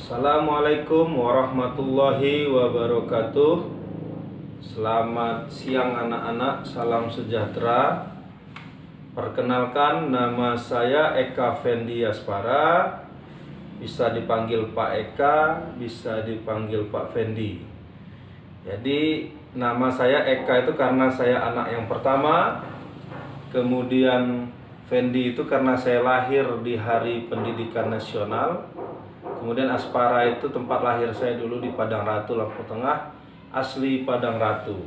Assalamualaikum warahmatullahi wabarakatuh. Selamat siang anak-anak, salam sejahtera. Perkenalkan, nama saya Eka Fendi Aspara. Bisa dipanggil Pak Eka, bisa dipanggil Pak Fendi. Jadi nama saya Eka itu karena saya anak yang pertama. Kemudian Fendi itu karena saya lahir di Hari Pendidikan Nasional. Kemudian Aspara itu tempat lahir saya dulu di Padang Ratu, Lampung Tengah, asli Padang Ratu.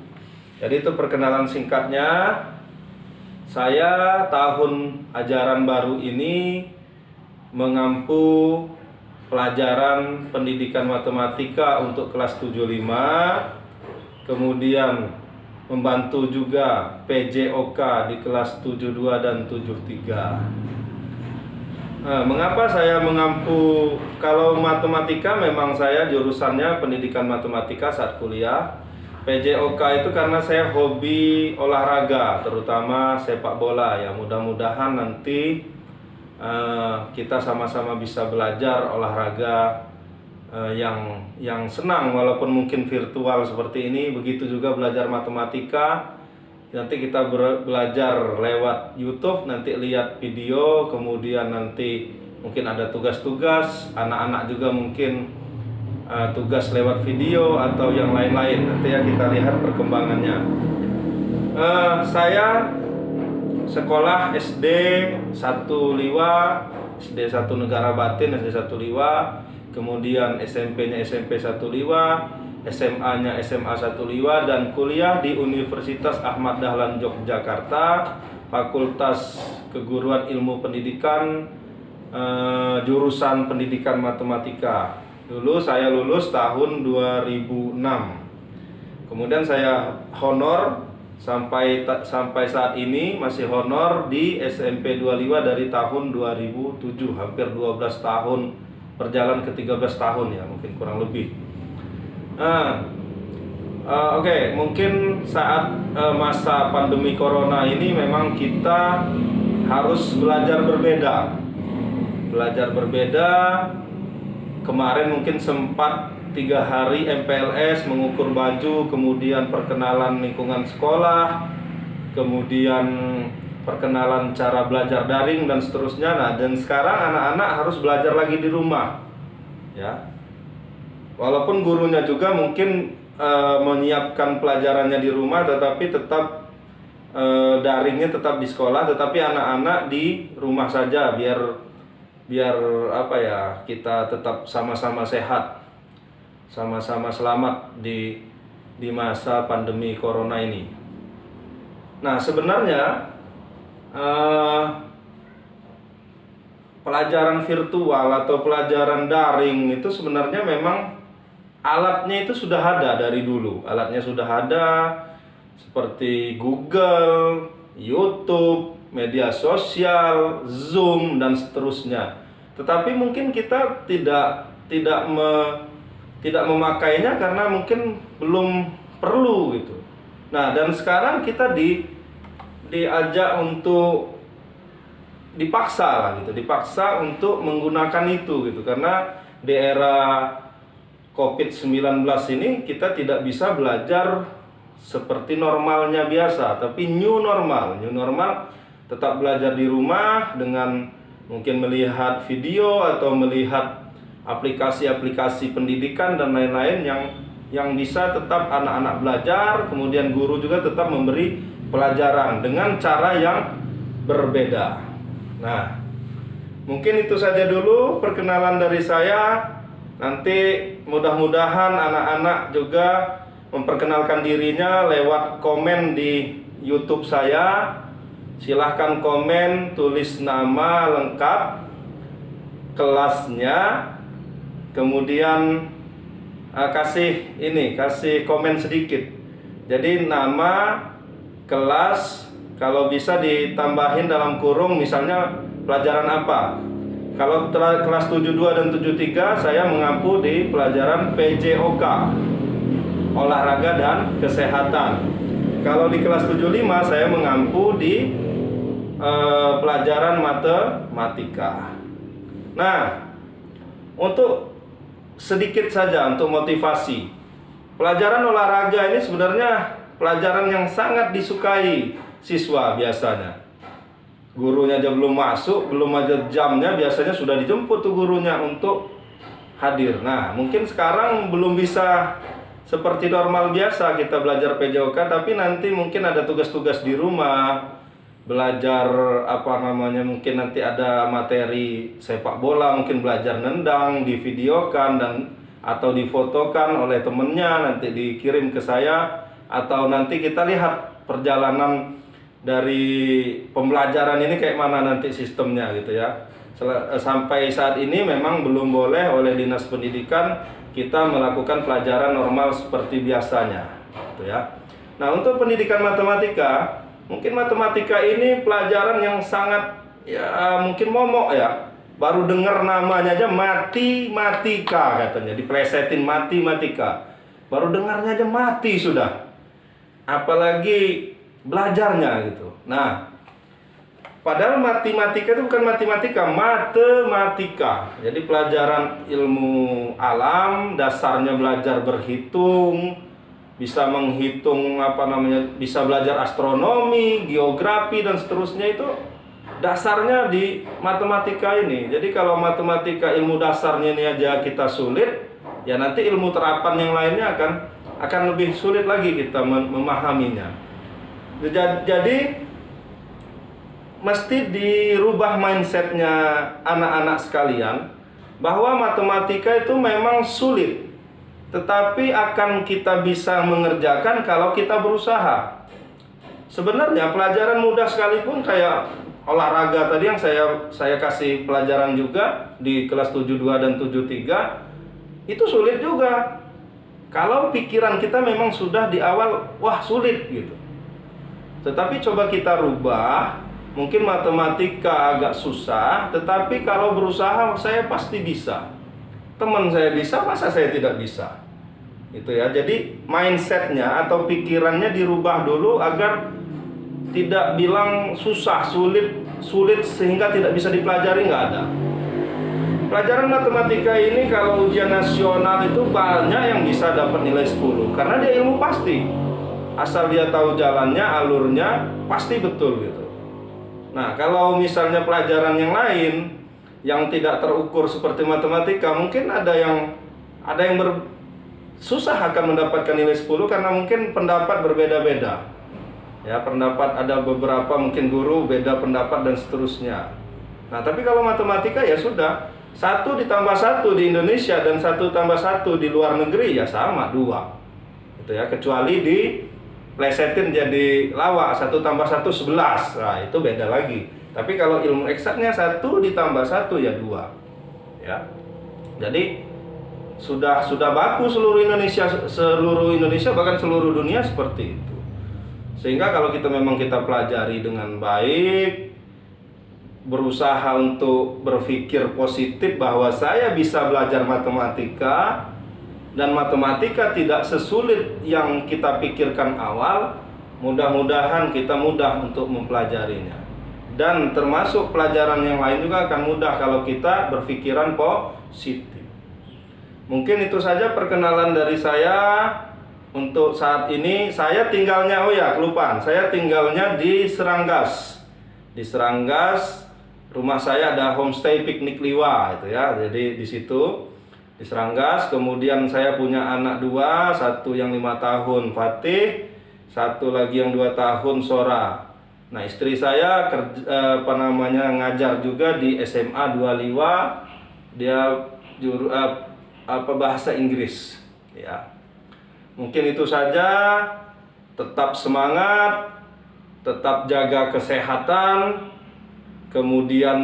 Jadi itu perkenalan singkatnya. Saya tahun ajaran baru ini mengampu pelajaran pendidikan matematika untuk kelas 75. Kemudian membantu juga PJOK di kelas 72 dan 73. Mengapa saya mengampu? Kalau matematika memang saya jurusannya pendidikan matematika saat kuliah. PJOK itu karena saya hobi olahraga, terutama sepak bola ya. Mudah-mudahan nanti kita sama-sama bisa belajar olahraga yang senang, walaupun mungkin virtual seperti ini. Begitu juga belajar matematika. Nanti kita belajar lewat YouTube, nanti lihat video, kemudian nanti mungkin ada tugas-tugas, anak-anak juga mungkin tugas lewat video atau yang lain-lain. Nanti ya kita lihat perkembangannya. Saya sekolah SD 1 Liwa, SD 1 Negara Batin, SD 1 Liwa, kemudian SMP-nya SMP 1 Liwa, SMA-nya SMA 1 Liwa, dan kuliah di Universitas Ahmad Dahlan Yogyakarta, Fakultas Keguruan Ilmu Pendidikan, jurusan Pendidikan Matematika. Dulu saya lulus tahun 2006. Kemudian saya honor sampai saat ini masih honor di SMP 2 Liwa dari tahun 2007, hampir 12 tahun, berjalan ke 13 tahun ya, mungkin kurang lebih. Oke, mungkin saat masa pandemi corona ini memang kita harus belajar berbeda. Kemarin mungkin sempat 3 hari MPLS, mengukur baju, kemudian perkenalan lingkungan sekolah, kemudian perkenalan cara belajar daring dan seterusnya. Nah, dan sekarang anak-anak harus belajar lagi di rumah ya. Walaupun gurunya juga mungkin menyiapkan pelajarannya di rumah, tetapi tetap daringnya tetap di sekolah, tetapi anak-anak di rumah saja biar apa ya, kita tetap sama-sama sehat, sama-sama selamat di masa pandemi corona ini. Nah, sebenarnya pelajaran virtual atau pelajaran daring itu sebenarnya memang alatnya itu sudah ada dari dulu. Alatnya sudah ada seperti Google, YouTube, media sosial, Zoom, dan seterusnya. Tetapi mungkin kita tidak memakainya karena mungkin belum perlu gitu. Nah, dan sekarang kita diajak untuk dipaksa untuk menggunakan itu gitu, karena di era COVID-19 ini kita tidak bisa belajar seperti normalnya biasa, tapi new normal tetap belajar di rumah dengan mungkin melihat video atau melihat aplikasi-aplikasi pendidikan dan lain-lain yang bisa tetap anak-anak belajar, kemudian guru juga tetap memberi pelajaran dengan cara yang berbeda. Nah, mungkin itu saja dulu perkenalan dari saya. Nanti mudah-mudahan anak-anak juga memperkenalkan dirinya lewat komen di YouTube saya. Silahkan komen, tulis nama lengkap, kelasnya, kemudian kasih komen sedikit. Jadi nama, kelas, kalau bisa ditambahin dalam kurung, misalnya pelajaran apa. Kalau kelas 72 dan 73 saya mengampu di pelajaran PJOK, olahraga dan kesehatan. Kalau di kelas 75 saya mengampu di pelajaran matematika. Nah, untuk sedikit saja untuk motivasi. Pelajaran olahraga ini sebenarnya pelajaran yang sangat disukai siswa biasanya. Gurunya aja belum masuk, belum aja jamnya, biasanya sudah dijemput tuh gurunya untuk hadir. Nah, mungkin sekarang belum bisa seperti normal biasa kita belajar PJOK, tapi nanti mungkin ada tugas-tugas di rumah, belajar mungkin nanti ada materi sepak bola, mungkin belajar nendang, divideokan dan atau difotokan oleh temennya, nanti dikirim ke saya, atau nanti kita lihat perjalanan dari pembelajaran ini kayak mana nanti sistemnya gitu ya. Sampai saat ini memang belum boleh oleh Dinas Pendidikan kita melakukan pelajaran normal seperti biasanya gitu ya. Nah, untuk pendidikan matematika, mungkin matematika ini pelajaran yang sangat ya mungkin momok ya. Baru dengar namanya aja matematika katanya, diplesetin matematika. Baru dengarnya aja mati sudah. Apalagi belajarnya gitu. Nah, padahal matematika itu bukan matematika. Jadi pelajaran ilmu alam, dasarnya belajar berhitung, bisa menghitung bisa belajar astronomi, geografi dan seterusnya, itu dasarnya di matematika ini. Jadi kalau matematika ilmu dasarnya ini aja kita sulit, ya nanti ilmu terapan yang lainnya akan lebih sulit lagi kita memahaminya. Jadi mesti dirubah mindsetnya anak-anak sekalian bahwa matematika itu memang sulit, tetapi akan kita bisa mengerjakan kalau kita berusaha. Sebenarnya pelajaran mudah sekalipun kayak olahraga tadi yang saya kasih pelajaran juga di kelas 72 dan 73, itu sulit juga. Kalau pikiran kita memang sudah di awal, wah sulit gitu. Tetapi coba kita rubah, mungkin matematika agak susah, tetapi kalau berusaha saya pasti bisa. Teman saya bisa, masa saya tidak bisa? Itu ya. Jadi mindsetnya atau pikirannya dirubah dulu agar tidak bilang susah, sulit sehingga tidak bisa dipelajari, nggak ada. Pelajaran matematika ini kalau ujian nasional itu banyak yang bisa dapat nilai 10 karena dia ilmu pasti. Asal dia tahu jalannya, alurnya pasti betul gitu. Nah, kalau misalnya pelajaran yang lain yang tidak terukur seperti matematika, mungkin ada yang susah akan mendapatkan nilai 10 karena mungkin pendapat berbeda-beda. Ya, pendapat ada beberapa, mungkin guru beda pendapat dan seterusnya. Nah, tapi kalau matematika ya sudah, 1 ditambah 1 di Indonesia dan 1 tambah 1 di luar negeri ya sama, 2. Itu ya, kecuali diplesetin jadi lawak, 1 tambah 1 11. Nah, itu beda lagi. Tapi kalau ilmu eksaknya 1 ditambah 1 ya 2. Ya. Jadi sudah baku seluruh Indonesia bahkan seluruh dunia seperti itu. Sehingga kalau kita pelajari dengan baik, berusaha untuk berpikir positif bahwa saya bisa belajar matematika dan matematika tidak sesulit yang kita pikirkan awal, mudah-mudahan kita mudah untuk mempelajarinya. Dan termasuk pelajaran yang lain juga akan mudah kalau kita berpikiran positif. Mungkin itu saja perkenalan dari saya. Untuk saat ini saya tinggalnya, kelupaan, saya tinggalnya di Seranggas. Di Seranggas, rumah saya ada homestay piknik liwa itu ya. Jadi di situ di Seranggas, kemudian saya punya anak 2, 1 yang 5 tahun Fatih, 1 lagi yang 2 tahun Sora. Nah, istri saya ngajar juga di SMA 2 Liwa. Dia bahasa Inggris ya. Mungkin itu saja. Tetap semangat, tetap jaga kesehatan, kemudian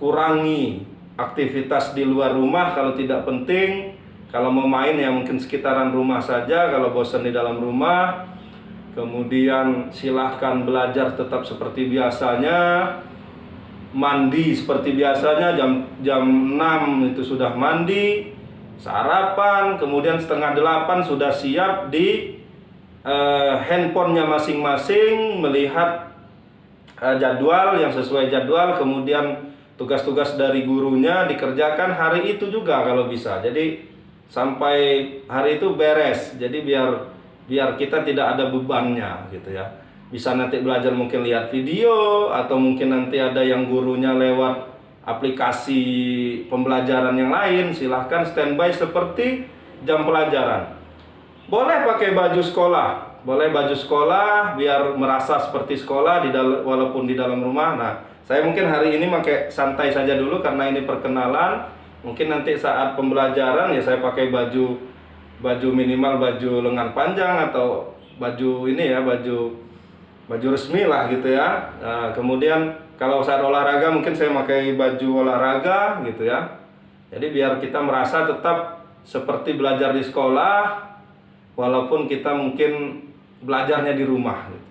kurangi aktivitas di luar rumah kalau tidak penting. Kalau mau main ya mungkin sekitaran rumah saja kalau bosan di dalam rumah. Kemudian silahkan belajar tetap seperti biasanya. Mandi seperti biasanya, jam 6 itu sudah mandi, sarapan, kemudian setengah 8 sudah siap di handphonenya masing-masing, melihat jadwal yang sesuai jadwal, kemudian tugas-tugas dari gurunya dikerjakan hari itu juga kalau bisa. Jadi sampai hari itu beres. Jadi biar kita tidak ada bebannya gitu ya. Bisa nanti belajar mungkin lihat video, atau mungkin nanti ada yang gurunya lewat aplikasi pembelajaran yang lain, silahkan standby seperti jam pelajaran. Boleh pakai baju sekolah, boleh baju sekolah biar merasa seperti sekolah walaupun di dalam rumah. Nah, saya mungkin hari ini pakai santai saja dulu karena ini perkenalan. Mungkin nanti saat pembelajaran ya saya pakai baju minimal baju lengan panjang, atau baju ini ya, baju resmi lah gitu ya. Nah, kemudian kalau saat olahraga mungkin saya pakai baju olahraga gitu ya. Jadi biar kita merasa tetap seperti belajar di sekolah walaupun kita mungkin belajarnya di rumah gitu.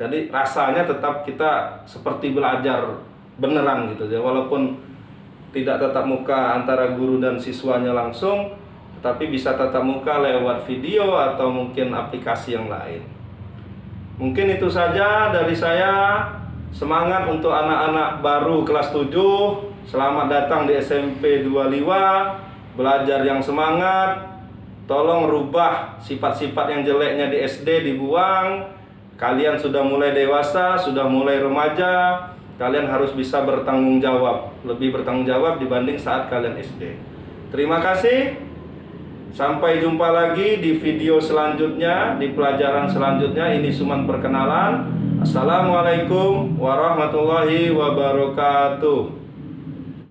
Jadi rasanya tetap kita seperti belajar beneran gitu ya, walaupun tidak tatap muka antara guru dan siswanya langsung, tetapi bisa tatap muka lewat video atau mungkin aplikasi yang lain. Mungkin itu saja dari saya. Semangat untuk anak-anak baru kelas 7. Selamat datang di SMP 25. Belajar yang semangat. Tolong rubah sifat-sifat yang jeleknya di SD, dibuang. Kalian sudah mulai dewasa, sudah mulai remaja. Kalian harus bisa bertanggung jawab, lebih bertanggung jawab dibanding saat kalian SD. Terima kasih. Sampai jumpa lagi di video selanjutnya, di pelajaran selanjutnya. Ini cuma perkenalan. Assalamualaikum warahmatullahi wabarakatuh.